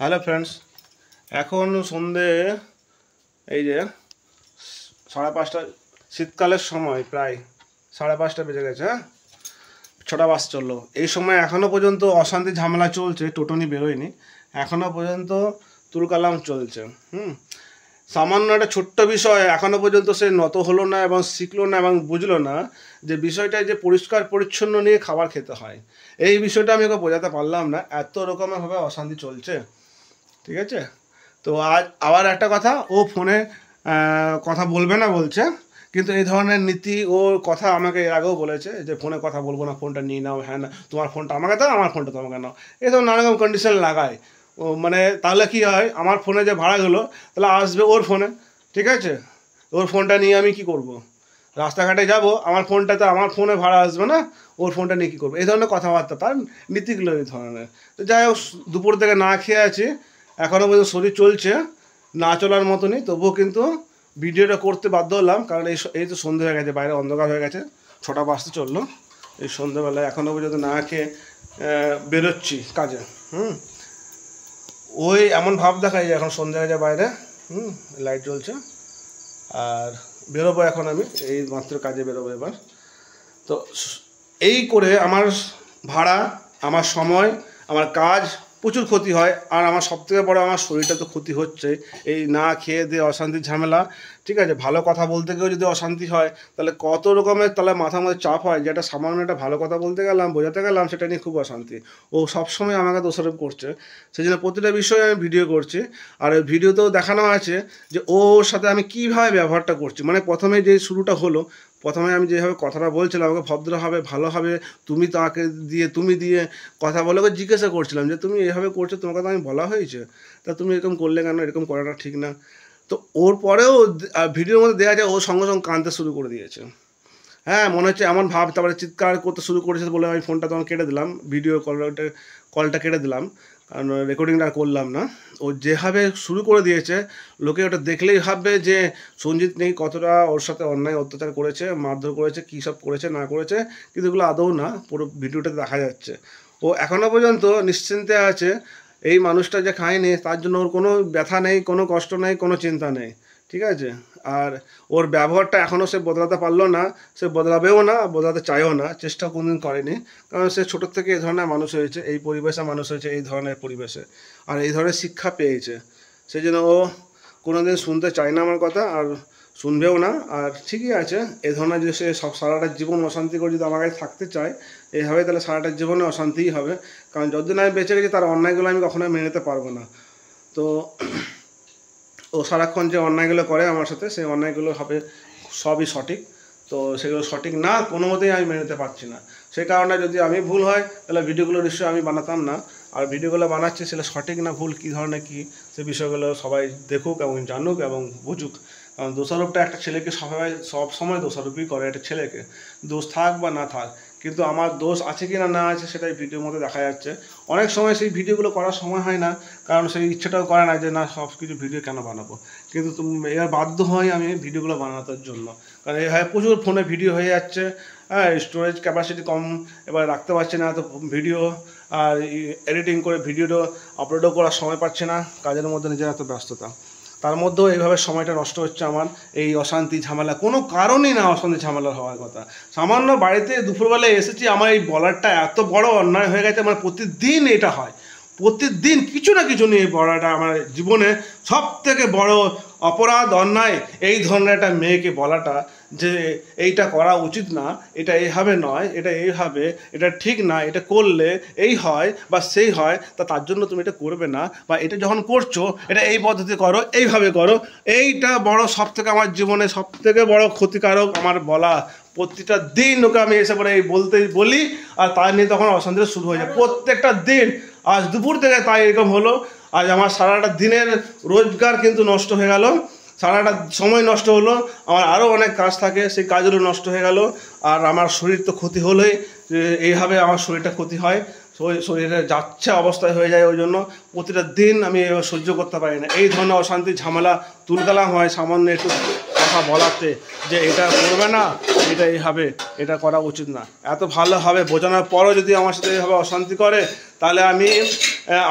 Hello friends, এখন সন্ধে এই যে 5:30 শীতকালের সময়, প্রায় 5:30 বেজে গেছে। হ্যাঁ, 6টা বাস চললো। এই সময় এখনও পর্যন্ত অশান্তি ঝামেলা চলছে, টোটনি বেরোয়নি, এখনও পর্যন্ত তুলকালাম চলছে। সামান্য একটা ছোট্ট বিষয় এখনও পর্যন্ত সে নত হলো না এবং শিখলো না এবং বুঝলো না যে বিষয়টা যে পরিষ্কার পরিচ্ছন্ন নিয়ে খাবার খেতে হয়। এই বিষয়টা আমি ওকে বোঝাতে পারলাম না, এত রকমভাবে অশান্তি চলছে। ঠিক আছে, তো আজ আবার একটা কথা, ও ফোনে কথা বলবে না বলছে, কিন্তু এই ধরনের নীতি ওর কথা আমাকে এর আগেও বলেছে যে ফোনে কথা বলবো না, ফোনটা নিয়ে নাও, হ্যাঁ না তোমার ফোনটা আমাকে দাও, আমার ফোনটা তোমাকে নাও, এই ধরনের নানা রকম কন্ডিশন লাগায় ও। মানে তাহলে কি হয়, আমার ফোনে যে ভাড়াগুলো তাহলে আসবে ওর ফোনে। ঠিক আছে, ওর ফোনটা নিয়ে আমি কি করব? রাস্তাঘাটে যাব, আমার ফোনটাতে আমার ফোনে ভাড়া আসবে না, ওর ফোনটা নিয়ে কী করবো? এই ধরনের কথাবার্তা, তার নীতিগুলো এই ধরনের। তো যাই হোক, দুপুর থেকে না খেয়ে আছি, এখনও পর্যন্ত শরীর চলছে না চলার মতনই, তবুও কিন্তু ভিডিওটা করতে বাধ্য হলাম, কারণ এই তো সন্ধ্যে হয়ে গেছে, বাইরে অন্ধকার হয়ে গেছে, 6টা বাজতে চললো। এই সন্ধ্যেবেলায় এখনও পর্যন্ত না খেয়ে বেরোচ্ছি কাজে। ওই এমন ভাব দেখায় যে এখন সন্ধ্যে হয়ে যায় বাইরে, লাইট জ্বলছে, আর বেরোবো এখন আমি, এই মাত্র কাজে বেরোবো এবার। তো এই করে আমার ভাড়া, আমার সময়, আমার কাজ প্রচুর ক্ষতি হয়। আর আমার সবথেকে বড়, আমার শরীরটা তো ক্ষতি হচ্ছে, এই না খেয়ে দিয়ে অশান্তির ঝামেলা। ঠিক আছে, ভালো কথা বলতে গিয়েও যদি অশান্তি হয়, তাহলে কত রকমের তাহলে মাথার মধ্যে চাপ হয়, যেটা সামান্য একটা ভালো কথা বলতে গেলাম, বোঝাতে গেলাম, সেটা নিয়ে খুব অশান্তি। ও সবসময় আমাকে দোষারোপ করছে, সেই জন্য প্রতিটা বিষয়ে আমি ভিডিও করছি। আর ওই ভিডিওতেও দেখানো আছে যে ওর সাথে আমি কীভাবে ব্যবহারটা করছি। মানে প্রথমে যে শুরুটা হলো, প্রথমে আমি যেভাবে কথাটা বলছিলাম, আমাকে ভদ্রভাবে ভালোভাবে তুমি তাকে দিয়ে তুমি দিয়ে কথা বলে ওকে জিজ্ঞাসা করছিলাম যে তুমি এভাবে করছো, তোমাকে তো আমি বলা হয়েছে, তা তুমি এরকম করলে কেন, এরকম করাটা ঠিক না। তো ওর পরেও ভিডিওর মধ্যে দেখা যায় ও সঙ্গে সঙ্গে কাঁদতে শুরু করে দিয়েছে। হ্যাঁ, মনে হচ্ছে এমন ভাব, তারপরে চিৎকার করতে শুরু করেছে বলে আমি ফোনটা তখন কেটে দিলাম, ভিডিও কলটা কেটে দিলাম, কারণ রেকর্ডিংটা করলাম না। ও যেভাবে শুরু করে দিয়েছে, লোকে ওটা দেখলেই ভাববে যে সঞ্জিত নেই কতটা ওর সাথে অন্যায় অত্যাচার করেছে, মারধর করেছে, কী সব করেছে না করেছে, কিন্তু এগুলো আদৌ না, পুরো ভিডিওটাতে দেখা যাচ্ছে। ও এখনও পর্যন্ত নিশ্চিন্তে আছে, এই মানুষটা যে খায়নি তার জন্য ওর কোনো ব্যথা নেই, কোনো কষ্ট নেই, কোনো চিন্তা নেই। ঠিক আছে, আর ওর ব্যবহারটা এখনও সে বদলাতে পারলো না, সে বদলাবেও না, বদলাতে চায়ও না, চেষ্টা কোনোদিন করেনি, কারণ সে ছোটোর থেকে এই ধরনের মানুষ হয়েছে, এই পরিবেশে মানুষ হয়েছে, এই ধরনের পরিবেশে, আর এই ধরনের শিক্ষা পেয়েছে। সেই জন্য ও কোনোদিন শুনতে চায় না আমার কথা, আর শুনবেও না। আর ঠিকই আছে, এই ধরনের যে সে সব সারাটা জীবন অশান্তি করে যদি আমার কাছে থাকতে চায় এইভাবে, তাহলে সারাটা জীবনে অশান্তিই হবে, কারণ যতদিন আমি বেঁচে গেছি তার অন্যায়গুলো আমি কখনোই মেনে নিতে পারবো না। তো ও সারাক্ষণ যে অন্যায়গুলো করে আমার সাথে, সেই অন্যায়গুলো হবে সবই সঠিক, তো সেগুলো সঠিক না, কোনো মতেই আমি মেনে নিতে পারছি না। সেই কারণে যদি আমি ভুল হয়, তাহলে ভিডিওগুলো নিশ্চয়ই আমি বানাতাম না। আর ভিডিওগুলো বানাচ্ছি, সেটা সঠিক না ভুল, কী ধরনের কী, সে বিষয়গুলো সবাই দেখুক এবং জানুক এবং বুঝুক। কারণ দোষারোপটা একটা ছেলেকে সব সময় দোষারোপই করে, একটা ছেলেকে, দোষ থাক বা না থাক, কিন্তু আমার দোষ আছে কি না আছে সেটাই ভিডিওর মধ্যে দেখা যাচ্ছে। অনেক সময় সেই ভিডিওগুলো করার সময় হয় না, কারণ সেই ইচ্ছেটাও করে না যে না সব কিছু ভিডিও কেন বানাবো, কিন্তু এবার বাধ্য হই আমি ভিডিওগুলো বানানোর জন্য, কারণ এভাবে প্রচুর ফোনে ভিডিও হয়ে যাচ্ছে। হ্যাঁ, স্টোরেজ ক্যাপাসিটি কম, এবার রাখতে পারছে না তো ভিডিও, আর এডিটিং করে ভিডিওটা আপলোডও করার সময় পাচ্ছে না, কাজের মধ্যে নিজের এত ব্যস্ততা, তার মধ্যেও এইভাবে সময়টা নষ্ট হচ্ছে আমার। এই অশান্তি ঝামেলা কোনো কারণেই না, অশান্তি ঝামেলা হওয়ার কথা, সামান্য বাড়িতে দুপুরবেলায় এসেছি, আমার এই বলারটা এত বড় অন্যায় হয়ে গেছে। আমার প্রতিদিন এটা হয়, প্রতিদিন কিছু না কিছু নিয়ে বলাটা আমার জীবনে সব থেকে বড় অপরাধ, অন্যায়। এই ধরনের একটা মেয়েকে বলাটা যে এইটা করা উচিত না, এটা এইভাবে নয়, এটা এইভাবে, এটা ঠিক না, এটা করলে এই হয় বা সেই হয়, তার জন্য তুমি এটা করবে না, বা এটা যখন করছো এটা এই পদ্ধতি করো, এইভাবে করো, এইটা বড় সব থেকে আমার জীবনে সব থেকে বড় ক্ষতিকারক আমার বলা। প্রতিটা দিন ওকে আমি এসে পরে এই বলি, আর তাই নিয়ে তখন অশান্তি শুরু হয়ে যায় প্রত্যেকটা দিন। আজ দুপুর থেকে তাই এরকম হলো, আজ আমার সারাটা দিনের রোজগার কিন্তু নষ্ট হয়ে গেল, সারাটা সময় নষ্ট হলো, আমার আরও অনেক কাজ থাকে, সেই কাজগুলো নষ্ট হয়ে গেল, আর আমার শরীর তো ক্ষতি হলোই, এইভাবে আমার শরীরটা ক্ষতি হয়, শরীরে যাচ্ছে অবস্থায় হয়ে যায়। ওই জন্য প্রতিটা দিন আমি সহ্য করতে পারি না এই ধরনের অশান্তি ঝামেলা, তুলকালাম হয় সামান্য একটু কথা বলাতে, যে এটা করবে না, এটা এইভাবে, এটা করা উচিত না। এত ভালো হবে বোঝানোর পরও যদি আমার সাথে এইভাবে অশান্তি করে, তাহলে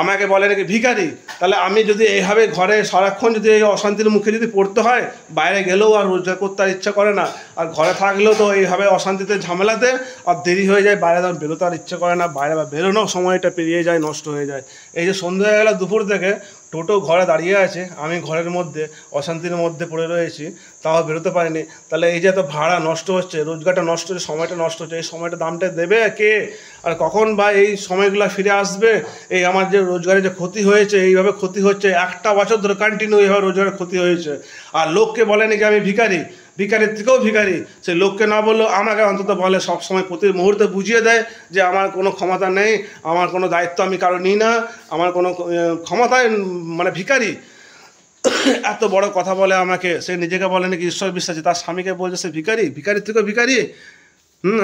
আমাকে বলে নাকি ভিখারি। তাহলে আমি যদি এইভাবে ঘরে সারাক্ষণ যদি এই অশান্তির মুখে যদি পড়তে হয়, বাইরে গেলেও আর রোজগার করতে আর ইচ্ছা করে না, আর ঘরে থাকলেও তো এইভাবে অশান্তিতে ঝামেলাতে আর দেরি হয়ে যায়, বাইরে তখন বেরোতে আর ইচ্ছা করে না, বাইরে বেরোনো সময়টা পেরিয়ে যায়, নষ্ট হয়ে যায়। এই যে সন্ধ্যা হয়ে গেল দুপুর থেকে, টোটো ঘরে দাঁড়িয়ে আছে, আমি ঘরের মধ্যে অশান্তির মধ্যে পড়ে রয়েছি, তাও বেরোতে পারিনি। তাহলে এই যে এত ভাড়া নষ্ট হচ্ছে, রোজগারটা নষ্ট হচ্ছে, সময়টা নষ্ট হচ্ছে, এই সময়টা দামটা দেবে কে? আর কখন বা এই সময়গুলো ফিরে আসবে? এই আমার যে রোজগারের যে ক্ষতি হয়েছে, এইভাবে ক্ষতি হচ্ছে, একটা বছর ধরে কন্টিনিউ এইভাবে রোজগারের ক্ষতি হয়েছে। আর লোককে বলে নাকি আমি ভিখারি, ভিখারির থেকেও ভিখারি। সে লোককে না বললেও আমাকে অন্তত বলে, সবসময় প্রতি মুহূর্তে বুঝিয়ে দেয় যে আমার কোনো ক্ষমতা নেই, আমার কোনো দায়িত্ব আমি কারো নিই না, আমার কোনো ক্ষমতায় মানে ভিখারি। এত বড় কথা বলে আমাকে। সে নিজেকে বলে নাকি ঈশ্বর বিশ্বাসী, তার স্বামীকে বলছে সে ভিখারি, ভিখারির থেকেও ভিখারি।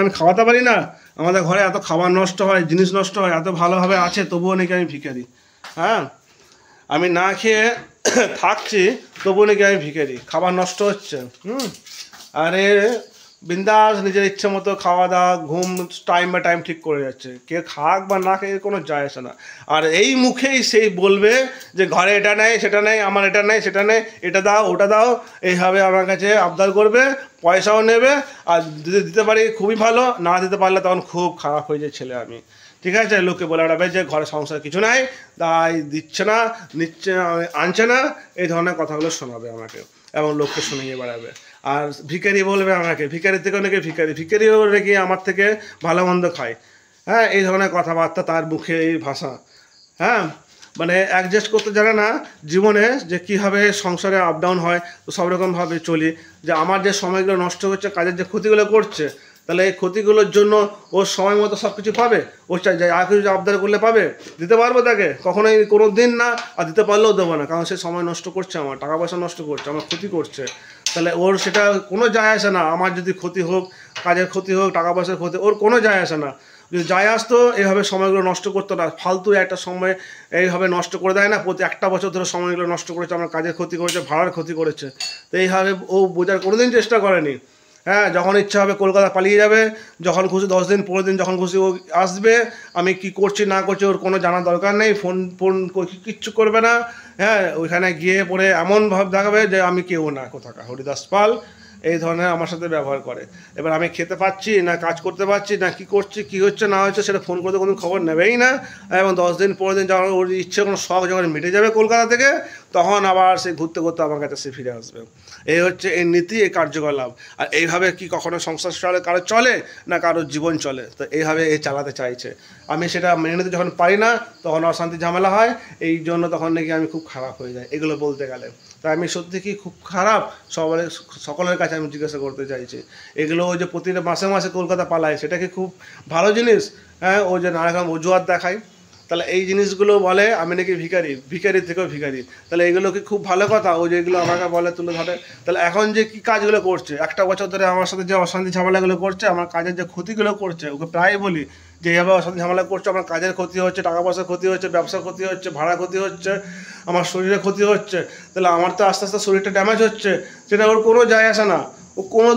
আমি খাওয়াতে পারি না, আমাদের ঘরে এত খাবার নষ্ট হয়, জিনিস নষ্ট হয়, এত ভালোভাবে আছে, তবুও নাকি আমি ভিখারি। হ্যাঁ, আমি না খেয়ে থাকছি, তবুও নাকি আমি ভিখারি, খাবার নষ্ট হচ্ছে। আরে বিন্দাস নিজের ইচ্ছে মতো খাওয়া দাওয়া, ঘুম টাইম বা টাইম ঠিক করে যাচ্ছে, কে খাক বা না খেয়ে কোনো যায় আসে না। আর এই মুখেই সেই বলবে যে ঘরে এটা নেই সেটা নেই, আমার এটা নেই সেটা নেই, এটা দাও ওটা দাও, এইভাবে আমার কাছে আবদার করবে, পয়সাও নেবে। আর যদি দিতে পারি খুবই ভালো, না দিতে পারলে তখন খুব খারাপ হয়ে যায় ছেলে আমি। ঠিক আছে, লোককে বলে বেড়াবে যে ঘরে সংসার কিছু নাই, তাই দিচ্ছে না, নিচ্ছে, আনছে না, এই ধরনের কথাগুলো শোনাবে আমাকে, এবং লোককে শুনিয়ে বেড়াবে। আর ভিখারি বলবে আমাকে, ভিখারির থেকে অনেকে ভিখারি, ভিখারিও নাকি আমার থেকে ভালো মন্দ খায়। হ্যাঁ, এই ধরনের কথাবার্তা, তার মুখে এই ভাষা। হ্যাঁ, মানে অ্যাডজাস্ট করতে জানে না জীবনে, যে কীভাবে সংসারে আপ ডাউন হয়। তো সব রকমভাবে চলি, যে আমার যে সময়গুলো নষ্ট হচ্ছে, কাজের যে ক্ষতিগুলো করছে, তাহলে এই ক্ষতিগুলোর জন্য ওর সময় মতো সব কিছু পাবে, ও চাই যে আর কিছু আবদার করলে পাবে, দিতে পারবো তাকে? কখনোই কোনো দিন না, আর দিতে পারলেও দেবো না, কারণ সে সময় নষ্ট করছে, আমার টাকা পয়সা নষ্ট করছে, আমার ক্ষতি করছে। তাহলে ওর সেটা কোনো যায় আসে না, আমার যদি ক্ষতি হোক, কাজের ক্ষতি হোক, টাকা পয়সার ক্ষতি, ওর কোনো যায় আসে না। যদি যায় আসতো, এইভাবে সময়গুলো নষ্ট করতো না, ফালতু একটা সময় এইভাবে নষ্ট করে দেয় না। প্রতি একটা বছর ধরে সময়গুলো নষ্ট করেছে, আমার কাজের ক্ষতি করেছে, ভাড়ার ক্ষতি করেছে। তো এইভাবে ও বোঝার কোনোদিন চেষ্টা করেনি। হ্যাঁ, যখন ইচ্ছা হবে কলকাতা পালিয়ে যাবে, যখন খুশি 10 দিন 15 দিন যখন খুশি ও আসবে, আমি কি করছি না করছি ওর কোনো জানার দরকার নেই, ফোন কিচ্ছু করবে না। হ্যাঁ, ওইখানে গিয়ে পরে এমন ভাব দেখাবে যে আমি কেউ না, কোথাকার হরিদাস পাল, এই ধরনের আমার সাথে ব্যবহার করে। এবার আমি খেতে পাচ্ছি না, কাজ করতে পারছি না, কি করছি কী হচ্ছে না হচ্ছে সেটা ফোন করতে কোনো খবর নেবেই না। এবং 10 দিন 15 দিন যখন ওর ইচ্ছে কোনো শখ যখন মিটে যাবে কলকাতা থেকে, তখন আবার সে ঘুরতে ঘুরতে আমার কাছে সে ফিরে আসবে। এই হচ্ছে এই নীতি, এই কার্যকলাপ। আর এইভাবে কি কখনো সংসার চলে, কারো চলে না, কারোর জীবন চলে? তো এইভাবে এ চালাতে চাইছে। আমি সেটা মেনে নিতে যখন পারি না, তখন অশান্তি ঝামেলা হয়, এই জন্য তখন নাকি আমি খুব খারাপ হয়ে যাই, এগুলো বলতে গেলে। তাই আমি সত্যি কি খুব খারাপ, সকলের কাছে আমি জিজ্ঞাসা করতে চাইছি। এগুলো ওই যে প্রতিটা মাসে মাসে কলকাতা পালায়, সেটা কি খুব ভালো জিনিস? হ্যাঁ, ও যে নানা রকম অজুহাত দেখায়, তাহলে এই জিনিসগুলো বলে আমি নাকি ভিখারি, ভিখারির থেকেও ভিখারি। তাহলে এগুলো কি খুব ভালো কথা? ও যেগুলো আমাকে বলে, তুলে ধরে। তাহলে এখন যে কী কাজগুলো করছে, একটা বছর ধরে আমার সাথে যে অশান্তি ঝামেলাগুলো করছে, আমার কাজের যে ক্ষতিগুলো করছে, ওকে প্রায় বলি যে এইভাবে অশান্তি ঝামেলা করছে, আমার কাজের ক্ষতি হচ্ছে, টাকা পয়সার ক্ষতি হচ্ছে, ব্যবসার ক্ষতি হচ্ছে, ভাড়া ক্ষতি হচ্ছে, আমার শরীরে ক্ষতি হচ্ছে। তাহলে আমার তো আস্তে আস্তে শরীরটা ড্যামেজ হচ্ছে, সেটা ওর কোনো যায় আসে না। ও কোনো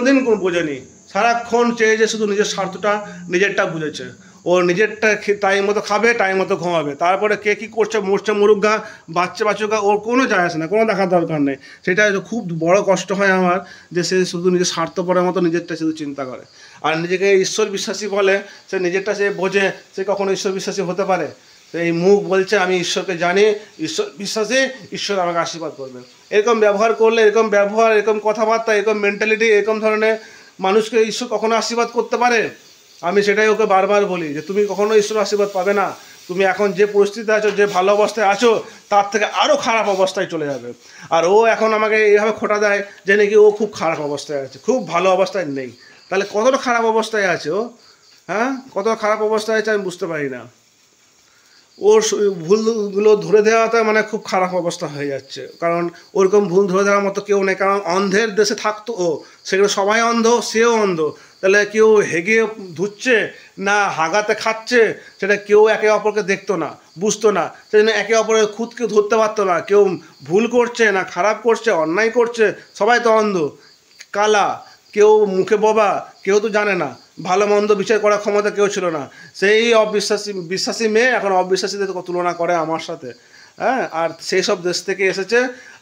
দিন বোঝেনি, সারাক্ষণ চেয়েছে শুধু নিজের স্বার্থটা, নিজেরটা বুঝেছে। ও নিজেরটা টাইম মতো খাবে, টাইম মতো ঘুমাবে, তারপরে কে কী করছে, মরছে মরুক গা, বাচ্চা ওর কোনো যায় আসে না, কোনো দেখার দরকার নেই। সেটা খুব বড় কষ্ট হয় আমার, যে সে শুধু নিজের স্বার্থপরের মতো নিজেরটা শুধু চিন্তা করে। আর নিজেকে ঈশ্বর বিশ্বাসী বলে, সে নিজেরটা সে বোঝে, সে কখনো ঈশ্বর বিশ্বাসী হতে পারে? এই মুখ বলছে আমি ঈশ্বরকে জানি, ঈশ্বর বিশ্বাসী, ঈশ্বর আমাকে আশীর্বাদ করবে। এরকম ব্যবহার করলে, এরকম ব্যবহার, এরকম কথাবার্তা, এরকম মেন্টালিটি, এরকম ধরনের মানুষকে ঈশ্বর কখনো আশীর্বাদ করতে পারে? আমি সেটাই ওকে বারবার বলি যে তুমি কখনো ঈশ্বর আশীর্বাদ পাবে না। তুমি এখন যে পরিস্থিতিতে আছো, যে ভালো অবস্থায় আছো, তার থেকে আরও খারাপ অবস্থায় চলে যাবে। আর ও এখন আমাকে এইভাবে খোঁটা দেয় যে নাকি ও খুব খারাপ অবস্থায় আছে, খুব ভালো অবস্থায় নেই। তাহলে কতটা খারাপ অবস্থায় আছে ও? হ্যাঁ, কতটা খারাপ অবস্থায় আছে আমি বুঝতে পারি না। ওর ভুলগুলো ধরে দেওয়াতে মানে খুব খারাপ অবস্থা হয়ে যাচ্ছে, কারণ ওরকম ভুল ধরে দেওয়ার মতো কেউ নেই। কারণ অন্ধের দেশে থাকতো ও, সেগুলো সবাই অন্ধ, সেও অন্ধ। তাহলে কেউ হেগে ধুচ্ছে না হাগাতে খাচ্ছে, সেটা কেউ একে অপরকে দেখতো না, বুঝতো না, সেই জন্য একে অপরের খুদকে ধরতে পারতো না। কেউ ভুল করছে না খারাপ করছে, অন্যায় করছে, সবাই তো অন্ধ, কালা, কেউ মুখে বোবা, কেউ তো জানে না, ভালো মন্দ বিচার করার ক্ষমতা কেউ ছিল না। সেই বিশ্বাসী মেয়ে এখন অবিশ্বাসীদের তুলনা করে আমার সাথে, হ্যাঁ। আর সেই সব দেশ থেকে এসেছে,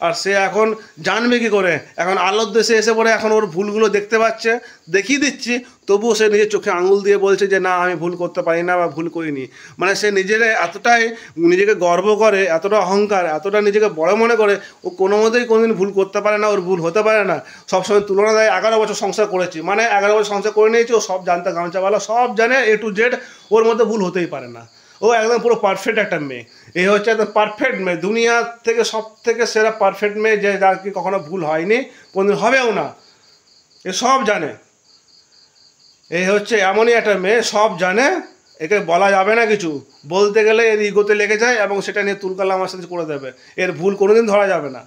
আর সে এখন জানবে কী করে, এখন আলোর দেশে এসে পড়ে এখন ওর ভুলগুলো দেখতে পাচ্ছে, দেখিয়ে দিচ্ছি, তবুও সে নিজের চোখে আঙুল দিয়ে বলছে যে না আমি ভুল করতে পারি না বা ভুল করিনি। মানে সে নিজের এতটাই নিজেকে গর্ব করে, এতটা অহংকার, এতটা নিজেকে বড় মনে করে, ও কোনো মতেই কোনোদিন ভুল করতে পারে না, ওর ভুল হতে পারে না। সবসময় তুলনা দেয় 11 বছর সংসার করেছি, মানে 11 বছর সংসার করে নিয়েছি, ও সব জানতে গামছাওয়ালা, সব জানে A to Z, ওর মধ্যে ভুল হতেই পারে না। ও একদম পুরো পারফেক্ট একটা মেয়ে, এই হচ্ছে একদম পারফেক্ট মেয়ে, দুনিয়া থেকে সব থেকে সেরা পারফেক্ট মেয়ে, যে যার কি কখনো ভুল হয়নি, কোনোদিন হবেও না, এ সব জানে। এই হচ্ছে এমনই একটা মেয়ে, সব জানে, একে বলা যাবে না কিছু, বলতে গেলে এর ইগোতে লেগে যায় এবং সেটা নিয়ে তুলকালা আমার সাথে করে দেবে। এর ভুল কোনোদিন ধরা যাবে না,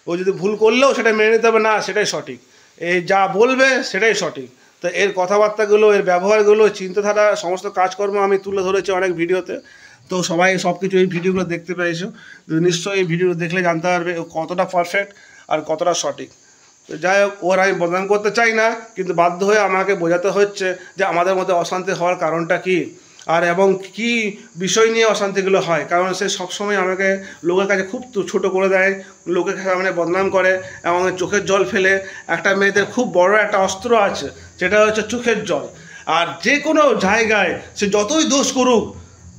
ও যদি ভুল করলেও সেটা মেনে নিতে হবে, না সেটাই সঠিক, এই যা বলবে সেটাই সঠিক। তো এর কথাবার্তাগুলো, এর ব্যবহারগুলো, চিন্তাধারা, সমস্ত কাজকর্ম আমি তুলে ধরেছি অনেক ভিডিওতে। তো সবাই সব কিছু এই ভিডিওগুলো দেখতে পেয়েছো, নিশ্চয়ই এই ভিডিও দেখলে জানতে পারবে ও কতটা পারফেক্ট আর কতটা সঠিক। তো যাই হোক, ওর আমি বদনাম করতে চাই না, কিন্তু বাধ্য হয়ে আমাকে বোঝাতে হচ্ছে যে আমাদের মধ্যে অশান্তি হওয়ার কারণটা কী, আর এবং কি বিষয় নিয়ে অশান্তিগুলো হয়। কারণ সে সবসময় আমাকে লোকের কাছে খুব ছোটো করে দেয়, লোকের সামনে বদনাম করে এবং চোখের জল ফেলে। একটা মেয়েদের খুব বড় একটা অস্ত্র আছে, সেটা হচ্ছে চোখের জল। আর যে কোনো জায়গায় সে যতই দোষ করুক,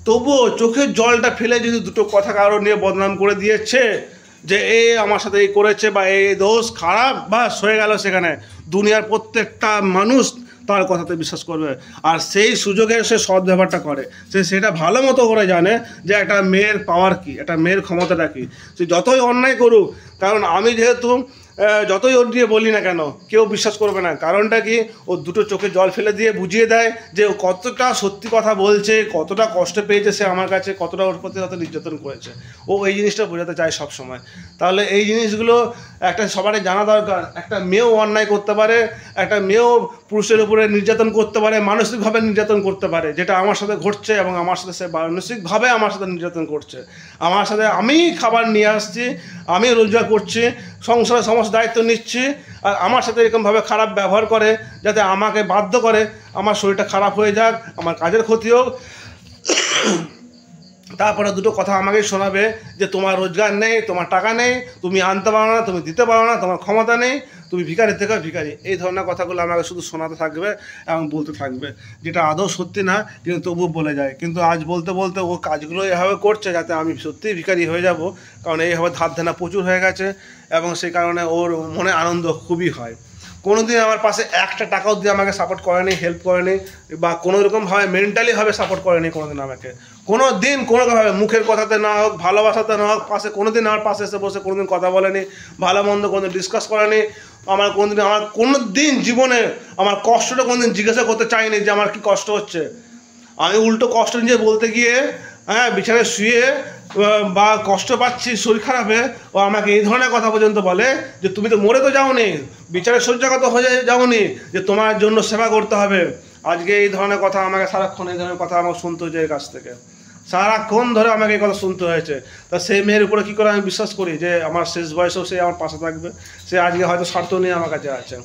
তবুও চোখের জলটা ফেলে যদি দুটো কথা কারো নিয়ে বদনাম করে দিয়েছে যে এ আমার সাথে এই করেছে বা এই দোষ খারাপ, বাস হয়ে গেল, সেখানে দুনিয়ার প্রত্যেকটা মানুষ তার কথাতে বিশ্বাস করবে। আর সেই সুযোগে সে সদ্ব্যবহারটা করে, সে সেটা ভালো মতো করে জানে যে একটা মেয়ের পাওয়ার কী, একটা মেয়ের ক্ষমতাটা কী। সে যতই অন্যায় করুক, কারণ আমি যেহেতু যতই ওর দিয়ে বলি না কেন, কেউ বিশ্বাস করবে না। কারণটা কি, ও দুটো চোখে জল ফেলে দিয়ে বুঝিয়ে দেয় যে ও কতটা সত্যি কথা বলছে, কতটা কষ্ট পেয়েছে সে আমার কাছে, কতটা ওর প্রতি কত নির্যাতন করেছে, ও এই জিনিসটা বোঝাতে চায় সব সময়। তাহলে এই জিনিসগুলো একটা সবারই জানা দরকার। একটা মেয়েও অন্যায় করতে পারে, একটা মেয়েও পুরুষের উপরে নির্যাতন করতে পারে, মানসিকভাবে নির্যাতন করতে পারে, যেটা আমার সাথে ঘটছে। এবং আমার সাথে সে মানসিকভাবে আমার সাথে নির্যাতন করছে। আমার সাথে আমি খাবার নিয়ে আসছি, আমি রোজগার করছি, সংসারের সমস্ত দায়িত্ব নিচ্ছি, আর আমার সাথে এরকমভাবে খারাপ ব্যবহার করে, যাতে আমাকে বাধ্য করে আমার শরীরটা খারাপ হয়ে যাক, আমার কাজের ক্ষতি হোক। তারপরে দুটো কথা আমাকেই শোনাবে যে তোমার রোজগার নেই, তোমার টাকা নেই, তুমি আনতে পারো না, তুমি দিতে পারো না, তোমার ক্ষমতা নেই, তুমি ভিখারি থেকে ভিখারি। এই ধরনের কথাগুলো আমাকে শুধু শোনাতে থাকবে এবং বলতে থাকবে, যেটা আদৌ সত্যি না, কিন্তু তবুও বলে যায়। কিন্তু আজ বলতে বলতে ও কাজগুলো এভাবে করছে যাতে আমি সত্যিই ভিখারি হয়ে যাব। কারণ এইভাবে ধার দেনা প্রচুর হয়ে গেছে এবং সেই কারণে ওর মনে আনন্দ খুবই হয়। কোনোদিন আমার পাশে একটা টাকাও দিয়ে আমাকে সাপোর্ট করেনি, হেল্প করেনি, বা কোনো রকমভাবে মেন্টালিভাবে সাপোর্ট করেনি কোনোদিন আমাকে। কোনো দিন কোনোভাবে মুখের কথাতে না হোক, ভালোবাসাতে না হোক, পাশে কোনোদিন আমার পাশে এসে বসে কোনোদিন কথা বলেনি, ভালো মন্দ কোনোদিন ডিসকাস করেনি। আমার কোনো দিন জীবনে আমার কষ্টটা কোনোদিন জিজ্ঞাসা করতে চাইনি যে আমার কী কষ্ট হচ্ছে। আমি উল্টো কষ্ট নিয়ে বলতে গিয়ে, হ্যাঁ, বিছানায় শুয়ে বা কষ্ট পাচ্ছি শরীর খারাপে, ও আমাকে এই ধরনের কথা পর্যন্ত বলে যে তুমি তো মরে তো যাওনি, বিচারে শয্যাগত হয়ে যাওনি, যে তোমার জন্য সেবা করতে হবে। আজকে এই ধরনের কথা আমাকে সারাক্ষণ, এই ধরনের কথা আমাকে শুনতে হয়েছে এর কাছ থেকে, সারাক্ষণ ধরে আমাকে এই কথা শুনতে হয়েছে। তা সেই মেয়ের উপরে কী করে আমি বিশ্বাস করি যে আমার শেষ বয়সেও সে আমার পাশে থাকবে? সে আজকে হয়তো স্বার্থ নিয়ে আমার কাছে আছে,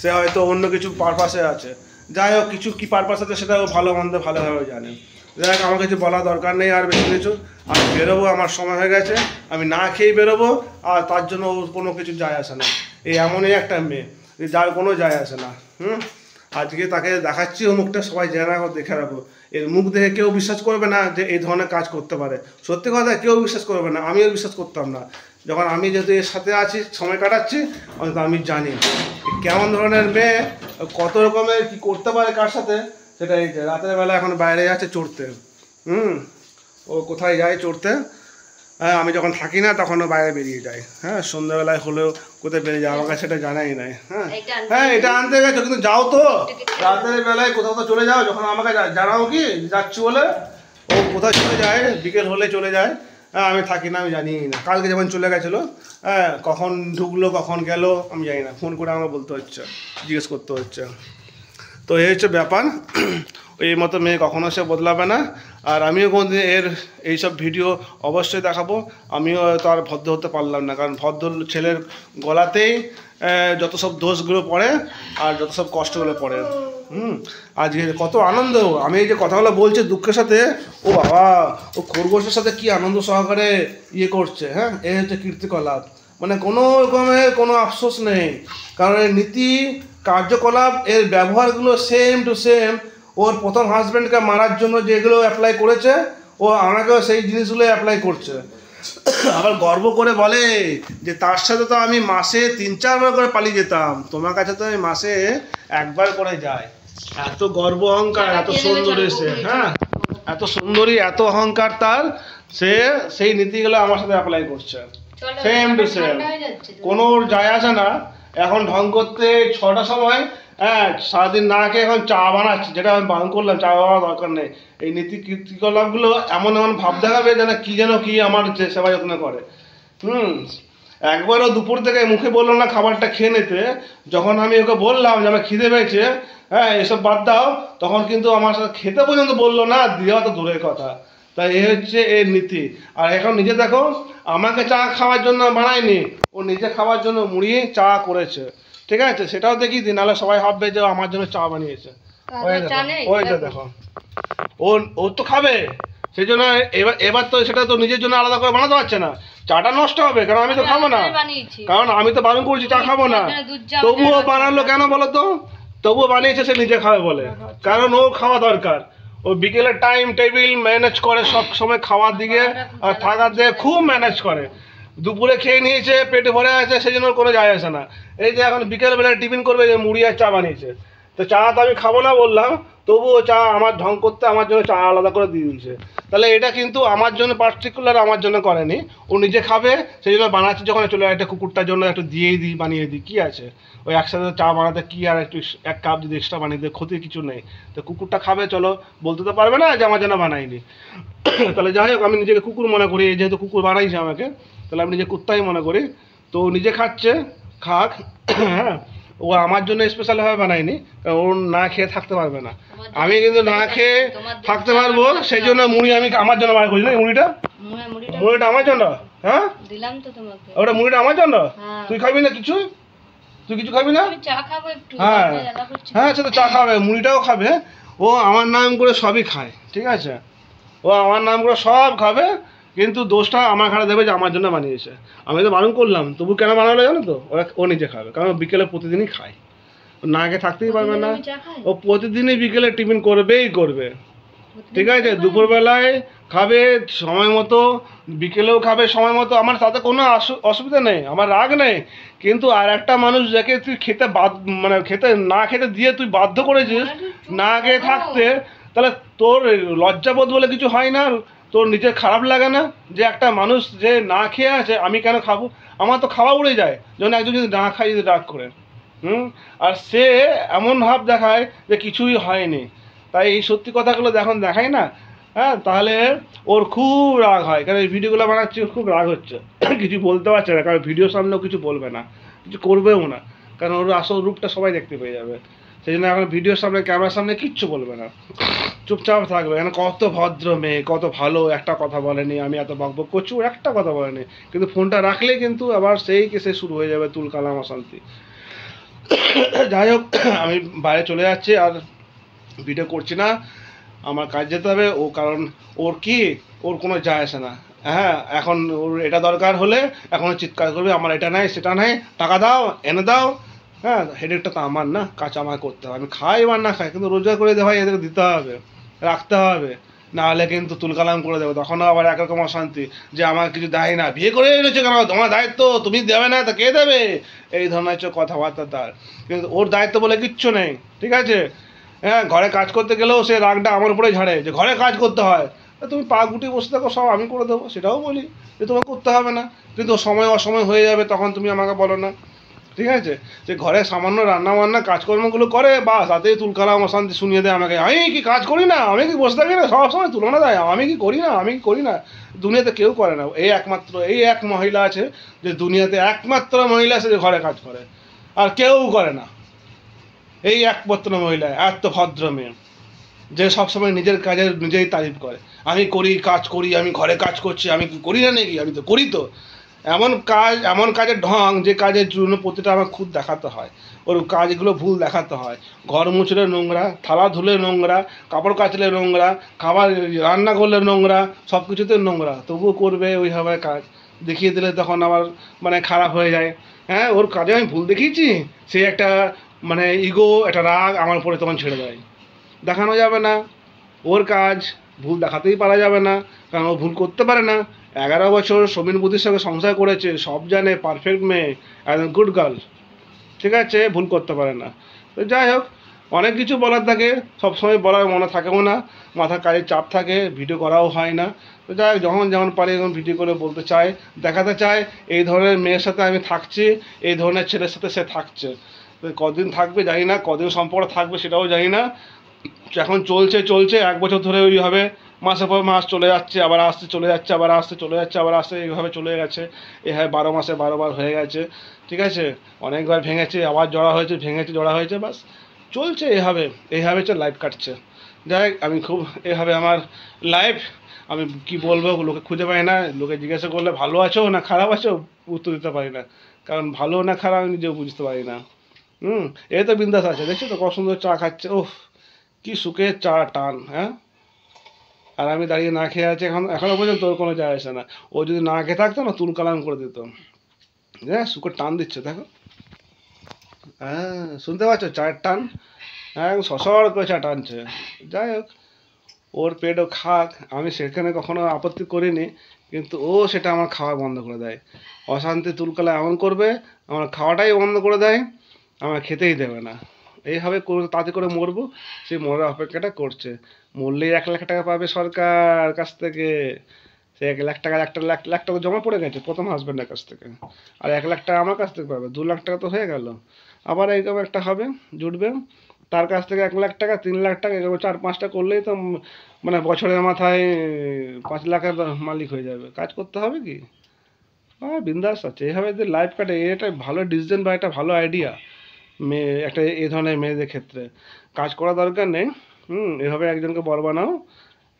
সে হয়তো অন্য কিছু পারপাসে আছে। যাই হোক, কিছু কী পারপাস আছে সেটা ও ভালো মন্দ ভালোভাবে জানে। যাই হোক, আমার কিছু বলা দরকার নেই আর বেশি কিছু। আমি বেরোবো, আমার সময় হয়ে গেছে, আমি না খেয়েই বেরোবো, আর তার জন্য কোনো কিছু যায় আসে না। এই এমনই একটা মেয়ে যার কোনো যায় আসে না। আজকে তাকে দেখাচ্ছি ও মুখটা, সবাই জেনে রাখো, দেখে রাখো। এর মুখ দেখে কেউ বিশ্বাস করবে না যে এই ধরনের কাজ করতে পারে। সত্যি কথা, কেউ বিশ্বাস করবে না, আমিও বিশ্বাস করতাম না। যখন আমি যেহেতু এর সাথে আছি, সময় কাটাচ্ছি, আমি জানি কেমন ধরনের মেয়ে, কত রকমের কী করতে পারে কার সাথে। সেটা এই যে রাতের বেলা এখন বাইরে যাচ্ছে চড়তে, ও কোথায় যায় চড়তে, হ্যাঁ, আমি যখন থাকি না তখন ও বাইরে বেরিয়ে যায়। হ্যাঁ, সন্ধ্যাবেলায় হলেও কোথায় বেরিয়ে যায়, আমাকে সেটা জানাই নাই। হ্যাঁ, এটা আনতে গেছো, কিন্তু যাও তো রাতের বেলায় কোথাও তো চলে যাও, যখন আমাকে জানাও কি যাচ্ছি বলে, ও কোথায় চলে যায়, বিকেল হলে চলে যায়। হ্যাঁ, আমি থাকি না, আমি জানিই না। কালকে যেমন চলে গেছিলো, হ্যাঁ, কখন ঢুকলো কখন গেল আমি জানি না, ফোন করে আমাকে বলতে হচ্ছে, জিজ্ঞেস করতে হচ্ছে। তো এই হচ্ছে ব্যাপার। এই মতো মেয়ে কখনো সে বদলাবে না। আর আমিও কোনোদিন এইসব ভিডিও অবশ্যই দেখাবো। আমিও তো আর ভদ্র হতে পারলাম না, কারণ ভদ্র ছেলের গলাতেই যত সব দোষগুলো পড়ে আর যত সব কষ্টগুলো পড়ে। আজকে কত আনন্দ, আমি এই যে কথাগুলো বলছি দুঃখের সাথে, ও বাবা ও খরগোশের সাথে কি আনন্দ সহকারে করছে। হ্যাঁ, এই হচ্ছে কীর্তিকলাপ, মানে কোনো রকমের কোনো আফসোস নেই, কারণ এর নীতি কার্যকলাপ এর ব্যবহারগুলো সেম টু সেম ওর প্রথম হাজব্যান্ডকে মারার জন্য যেগুলো অ্যাপ্লাই করেছে ও আমাকেও সেই জিনিসগুলো অ্যাপ্লাই করছে। আবার গর্ব করে বলে যে তার সাথে তো আমি মাসে 3-4 বার করে পালিয়ে যেতাম, তোমার কাছে তো আমি মাসে 1 বার করে যাই। এত গর্ব অহংকার, এত সুন্দরী সে, হ্যাঁ এত সুন্দরী, এত অহংকার তার, সে সেই নীতিগুলো আমার সাথে অ্যাপ্লাই করছে সেম টু সেম। কোনো যায় আসে না। এখন ঢং করতে 6টার সময়, হ্যাঁ সারাদিন না খেয়ে এখন চা বানাচ্ছে, যেটা আমি বারণ করলাম চা বানানোর দরকার নেই। এই নীতি কীর্তিকলাপগুলো এমন এমন ভাব দেখাবে যেন কি আমার সেবা যত্ন করে। একবারও দুপুর থেকে মুখে বললো না খাবারটা খেয়ে নিতে, যখন আমি ওকে বললাম যে আমার খিদে পেয়েছে, হ্যাঁ এসব বাদ দাও, তখন কিন্তু আমার সাথে খেতে পর্যন্ত বললো না, দেওয়া তো দূরের কথা। তাই এই হচ্ছে এর নীতি। আর এখন নিজে দেখো, আমাকে চা খাওয়ার জন্য বানায়নি, ও নিজে খাওয়ার জন্য মুড়ি চা করেছে, ঠিক আছে, সেটাও দেখি দিন, নাহলে সবাই ভাববে যে আমার জন্য চা বানিয়েছে। ওইটা দেখো, ও তো খাবে, সেই জন্য এবার তো সেটা তো নিজের জন্য আলাদা করে বানাতে পারছে না, চাটা নষ্ট হবে, কারণ আমি তো খাবো না, কারণ আমি তো বারণ করছি চা খাবো না। তবুও বানালো কেন বলো তো? তবুও বানিয়েছে সে নিজে খাবে বলে, কারণ ও খাওয়া দরকার। ও বিকেলের টাইম টেবিল ম্যানেজ করে, সব সময় খাওয়ার দিকে আর থাকার দিকে খুব ম্যানেজ করে। দুপুরে খেয়ে নিয়েছে, পেটে ভরে আছে, সেই জন্য কোনো যায় আসে না। এই যে এখন বিকেলবেলায় টিফিন করবে, যে মুড়ি আর চা বানিয়েছে, তো চা তো আমি খাবো না বললাম, তবুও চা আমার ঢং করতে আমার জন্য চা আলাদা করে দিয়ে দিয়েছে। তাহলে এটা কিন্তু আমার জন্য পার্টিকুলার আমার জন্য করেনি, ও নিজে খাবে সেই জন্য বানাচ্ছে। যখন চলে একটা কুকুরটার জন্য একটু দিয়েই দিই, বানিয়ে দিই, কী আছে ওই একসাথে চা বানাতে, কি আর একটু 1 কাপ যদি এক্সট্রা বানিয়ে দিই, ক্ষতির কিছু নেই। তো কুকুরটা খাবে, চলো, বলতে তো পারবে না যে আমার জন্য বানাইনি। তাহলে যাই হোক, আমি নিজেকে কুকুর মনে করি, যেহেতু কুকুর বানাইছে আমাকে, তাহলে আমি নিজে কুত্তাই মনে করি। তো নিজে খাচ্ছে, খাক, হ্যাঁ ও আমার জন্য স্পেশালভাবে বানায়নি, ওর না খেয়ে থাকতে পারবে না, আমি কিন্তু না খেয়ে থাকতে পারবো, সেই জন্য মুড়ি আমি আমার জন্য বার করি না। মুড়িটা আমার জন্য, হ্যাঁ ওটা মুড়িটা আমার জন্য। তুই খাবি না কিছু? তুই কিছু খাবি না? হ্যাঁ হ্যাঁ, সে তো চা খাবে, মুড়িটাও খাবে, ও আমার নাম করে সবই খায়, ঠিক আছে, ও আমার নাম করে সব খাবে, কিন্তু দোষটা আমার ঘাড়ে দেবে যে আমার জন্য বানিয়েছে। আমি তো বারণ করলাম, তবু কেন বানালো জানো তো? ও নিজে খাবে, কারণ বিকেলে প্রতিদিনই খায়, না খেয়ে থাকতেই পারবে না, ও প্রতিদিনই বিকেলে টিফিন করবেই করবে, ঠিক আছে, দুপুরবেলায় খাবে সময় মতো, বিকেলেও খাবে সময় মতো, আমার তাতে কোনো অসুবিধা নেই, আমার রাগ নেই। কিন্তু আর একটা মানুষ যাকে তুই খেতে মানে না খেতে দিয়ে তুই বাধ্য করেছিস না খেয়ে থাকতে, তাহলে তোর লজ্জাবোধ বলে কিছু হয় না? তোর নিজের খারাপ লাগে না যে একটা মানুষ যে না খেয়ে আছে, আমি কেন খাবো? আমার তো খাওয়া উড়ে যায় যখন একজন যদি না খাই, যদি রাগ করে। আর সে এমন ভাব দেখায় যে কিছুই হয়নি। তাই এই সত্যি কথাগুলো যখন দেখায় না, হ্যাঁ, তাহলে ওর খুব রাগ হয়, কারণ এই ভিডিওগুলো বানাচ্ছি, খুব রাগ হচ্ছে, কিছু বলতে পারছে না, কারণ ভিডিওর সামনেও কিছু বলবে না, কিছু করবেও না, কারণ ওর আসল রূপটা সবাই দেখতে পেয়ে যাবে। সেই জন্য এখন ভিডিওর সামনে, ক্যামেরার সামনে কিচ্ছু বলবে না, চুপচাপ থাকবে। এখন কত ভদ্র মেয়ে, কত ভালো, একটা কথা বলেনি, আমি এত বকবক করছি, ও একটা কথা বলেনি, কিন্তু ফোনটা রাখলে কিন্তু আবার সেই কেসে শুরু হয়ে যাবে তুলকালাম অশান্তি। যাই হোক, আমি বাইরে চলে যাচ্ছি, আর ভিডিও করছি না, আমার কাজ যেতে হবে। ও কারণ ওর কোনো যায় আসে না, হ্যাঁ, এখন ওর এটা দরকার হলে এখন চিৎকার করবে, আমার এটা নাই সেটা নাই, টাকা দাও, এনে দাও, হ্যাঁ, হেডেকটা তো আমার না, কাজ আমায় করতে হবে, আমি খাই বা না খাই, কিন্তু রোজগার করে ভাই এদেরকে দিতে হবে, রাখতে হবে, নাহলে কিন্তু তুলকালাম করে দেবে, তখনও আবার একরকম অশান্তি যে আমার কিছু দেয় না, বিয়ে করে এনেছো কেন, তোমার দায়িত্ব, তুমি দেবে না তা কে দেবে, এই ধরনের হচ্ছে কথাবার্তা তার। কিন্তু ওর দায়িত্ব বলে কিচ্ছু নেই, ঠিক আছে, হ্যাঁ, ঘরে কাজ করতে গেলেও সে রাগটা আমার উপরে ঝাড়ে যে ঘরে কাজ করতে হয়, তুমি পা গুটিয়ে বসে থাকো, সব আমি করে দেবো, সেটাও বলি যে তোমার করতে হবে না, কিন্তু সময় অসময় হয়ে যাবে, তখন তুমি আমাকে বলো না, ঠিক আছে, যে ঘরে সামান্য রান্না বান্না কাজকর্মগুলো করে, বা তাতেই তুলকালাম অশান্তি শুনিয়ে দেয় আমাকে, আমি কি কাজ করি না, আমি কি বসে থাকি না, সবসময় তুলনা দেয়, আমি কি করি না, দুনিয়াতে কেউ করে না, এই একমাত্র এই এক মহিলা আছে যে দুনিয়াতে একমাত্র মহিলা আছে যে ঘরে কাজ করে, আর কেউ করে না, এই একমাত্র মহিলা, এত ভদ্র মেয়ে যে সবসময় নিজের কাজের নিজেই তারিফ করে। আমি করি, কাজ করি, আমি ঘরে কাজ করছি, আমি করি না নাকি, আমি তো করি তো। এমন কাজের ঢং যে কাজের জন্য প্রতিটা আমার খুদ দেখাতে হয়, ওর কাজগুলো ভুল দেখাতে হয়। ঘর মুছলে নোংরা, থালা ধুলে নোংরা, কাপড় কাচলে নোংরা, খাবার রান্না করলে নোংরা, সব কিছুতে নোংরা, তবুও করবে ওইভাবে কাজ। দেখিয়ে দিলে তখন আবার মানে খারাপ হয়ে যায়। হ্যাঁ, ওর কাজে আমি ভুল দেখিয়েছি, সে একটা মানে ইগো, একটা রাগ আমার উপরে তখন ছেড়ে দেয়। দেখানো যাবে না, ওর কাজ ভুল দেখাতেই পারা যাবে না, কারণ ও ভুল করতে পারে না। 11 বছর সমীর বুদ্ধির সঙ্গে সংসার করেছে, সব জানে, পারফেক্ট মেয়ে, একদম গুড গার্ল, ঠিক আছে, ভুল করতে পারে না। তো যাই হোক, অনেক কিছু বলার থাকে, সবসময় বলার মনে থাকেও না, মাথার কাজের চাপ থাকে, ভিডিও করাও হয় না। তো যাই হোক, যখন যেমন পারি এখন ভিডিও করে বলতে চায়, দেখাতে চায় এই ধরনের মেয়ের সাথে আমি থাকছি, এই ধরনের ছেলের সাথে সে থাকছে। তো কদিন থাকবে জানি না, কদিন সম্পর্ক থাকবে সেটাও জানি না। এখন চলছে 1 বছর ধরে ওইভাবে, মাসের পর মাস চলে যাচ্ছে, আবার আসতে, চলে যাচ্ছে, আবার আসতে, চলে যাচ্ছে, আবার আসতে, এইভাবে চলে গেছে। এভাবে 12 মাসে 12বার হয়ে গেছে, ঠিক আছে। অনেকবার ভেঙেছে, আবার জড়া হয়েছে, ভেঙেছে, জড়া হয়েছে, বাস চলছে এইভাবে লাইফ কাটছে। যাই হোক, আমি খুব এভাবে আমার লাইফ, আমি কি বলবো, লোকে খুঁজে পাই না, লোকে জিজ্ঞাসা করলে ভালো আছো না খারাপ আছো, উত্তর দিতে পারি না, কারণ ভালো না খারাপ আমি নিজেও বুঝতে পারি না। এই তো বিন্দাস আছে, দেখছো তো কত সুন্দর চা খাচ্ছে, ওহ কি সুখের চা টান, হ্যাঁ। আর আমি দাঁড়িয়ে না খেয়ে আছি, এখনো পর্যন্ত ওর কোনো যায় আসে না। ও যদি না খেয়ে থাকতো না, তুল কালাম করে দিত। হ্যাঁ, সুখের টান দিচ্ছে দেখো, হ্যাঁ শুনতে পাচ্ছ চায়ের টান, হ্যাঁ সসর করে চা টানছে। যাই হোক, ওর পেটও খাক, আমি সেখানে কখনো আপত্তি করিনি, কিন্তু ও সেটা আমার খাওয়া বন্ধ করে দেয়। অশান্তি তুলকালা এমন করবে, আমার খাওয়াটাই বন্ধ করে দেয়, আমার খেতেই দেবে না। এইভাবে তাতে করে মরবো, সেই মরার অপেক্ষাটা করছে। মরলেই 1 লাখ টাকা পাবে সরকার কাছ থেকে। সে 1 লাখ টাকা, 1 লাখ টাকা জমা পড়ে গেছে প্রথম হাজব্যান্ডের কাছ থেকে, আর 1 লাখ টাকা আমার কাছ থেকে পাবে, 2 লাখ টাকা তো হয়ে গেল। আবার এইরকম একটা হবে, জুটবে, তার কাছ থেকে 1 লাখ টাকা, 3 লাখ টাকা, এরকম 4-5টা করলেই তো মানে বছরের মাথায় 5 লাখের মালিক হয়ে যাবে। কাজ করতে হবে কি, বিন্দাস আছে। এভাবে যে লাইফ কাটে, এটা ভালো ডিসিশন বা একটা ভালো আইডিয়া। মেয়ে একটা এই ধরনের মেয়েদের ক্ষেত্রে কাজ করা দরকার নেই, এভাবে একজনকে বর বানাও,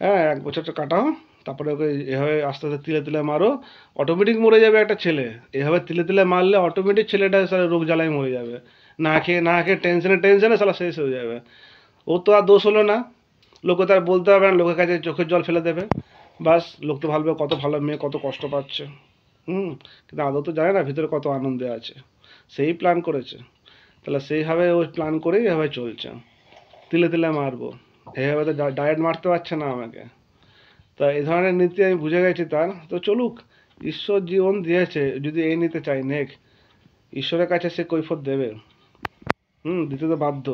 হ্যাঁ 1 বছরটা কাটাও, তারপরে ওকে এভাবে আস্তে আস্তে তিলে তিলে মারো, অটোমেটিক মরে যাবে একটা ছেলে। এভাবে তিলে তিলে মারলে অটোমেটিক ছেলেটা সারা রোগ জ্বালায় মরে যাবে, না খেয়ে টেনশনে সালা শেষ হয়ে যাবে। ও তো আর দোষ হলো না, লোকে তো আর বলতে হবে না, লোকের কাছে চোখের জল ফেলে দেবে, বাস লোক তো ভাববে কত ভালো মেয়ে, কত কষ্ট পাচ্ছে। কিন্তু আদৌ তো জানে না ভিতরে কত আনন্দে আছে, সেই প্ল্যান করেছে। তাহলে সেইভাবে ওই প্ল্যান করেই এভাবে চলছে, তিলে তিলে মারবো, এইভাবে তো ডায়েট মারতে পারছে না আমাকে। তা এই ধরনের নীতি আমি বুঝে গেছি তার, তো চলুক, ঈশ্বর জীবন দিয়েছে, যদি এই নিতে চাই নেক, ঈশ্বরের কাছে সে কৈফত দেবে, দিতে তো বাধ্য।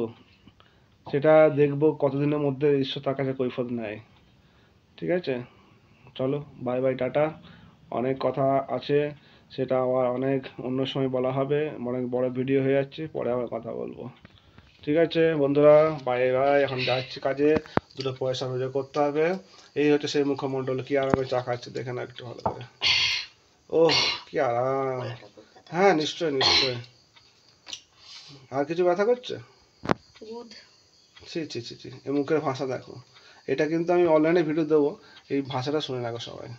সেটা দেখবো কতদিনের মধ্যে ঈশ্বর তার কাছে কৈফত নেয়, ঠিক আছে। চলো, বাই বাই, টাটা। অনেক কথা আছে, সেটা আবার অনেক অন্য সময় বলা হবে, অনেক বড় ভিডিও হয়ে যাচ্ছে, পরে আবার কথা বলবো, ঠিক আছে বন্ধুরা। বাই বাই, এখন যাচ্ছি কাজে, 2 পয়সা রোজগার করতে হবে। এই হচ্ছে সেই মুখমণ্ডল, কি আরামে চা খাচ্ছে, দেখে না একটু ভালো করে, ওহ কি আরাম। হ্যাঁ নিশ্চয় নিশ্চয়। আর কিছু ব্যথা করছে? ছি ছি ছি ছি, এই মুখের ভাষা দেখো। এটা কিন্তু আমি অনলাইনে ভিডিও দেবো, এই ভাষাটা শুনে রাখো সবাই।